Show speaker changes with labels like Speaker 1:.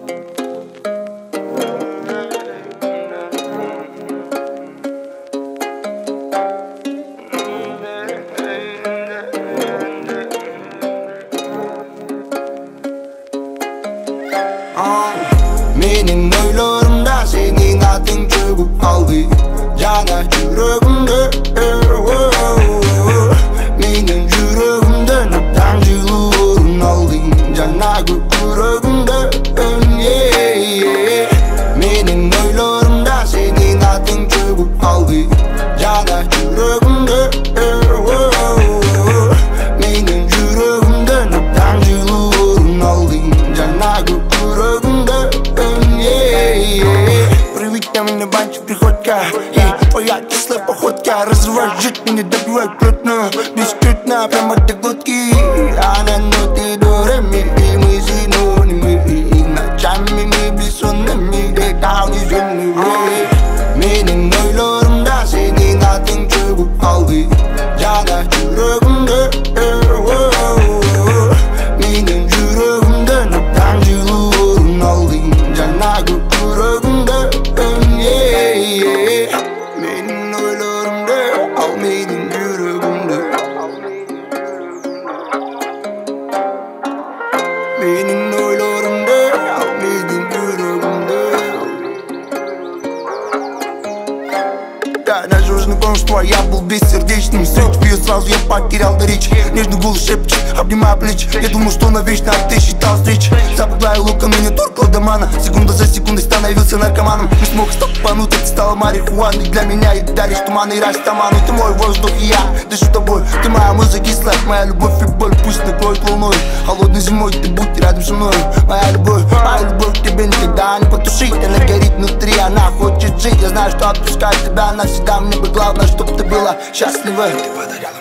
Speaker 1: Mening oylarımda senin adın çöküp kaldı. Cana yüreğimde mening yüreğimde nöptancılığı orun aldın. Cana yüreğimde mening oylarımda senin adın çöküp kaldı. Cana yüreğimde mening yüreğimde nöptancılığı orun aldın. Cana yüreğimde. Приведь меня, банчик, приходька. Твоя кислая походка разрывает меня, добивает плотно, бескрытно, прямо до глотки. Она ноты до ре-ми, и мы синонимы. Ночами мы бессонными, летал неземный. Mening oylarımda senin adın çöküp kaldı. Cana yüreğimde mening yüreğimde nöptancılığı orun aldın. Cana yüreğimde mening oylarımda al mening yüreğimde. Mening oylarımda al mening yüreğimde. Да, надежный конство, я был бессердечным. Встречу ее сразу, я потерял до речи. Нежный голос шепчет, обнимая плечи. Я думал, что навечно, а ты считал встречи. Западная лука меня торкала до мана. Секунда за секундой становился наркоманом. Не смог стопануть, это стало марихуаной. Для меня и даришь туман и растаману. Ты мой воздух и я дышу тобой. Ты моя музыка и сладь, моя любовь и боль. Пусть накроет волной, холодной зимой ты будь рядом со мной. Моя любовь к тебе никогда не потушить. Она горит внутри, она хочет жить. Я знаю, что отпускать тебя навсегда. Мне бы главное, чтоб ты была счастлива. Ты подарила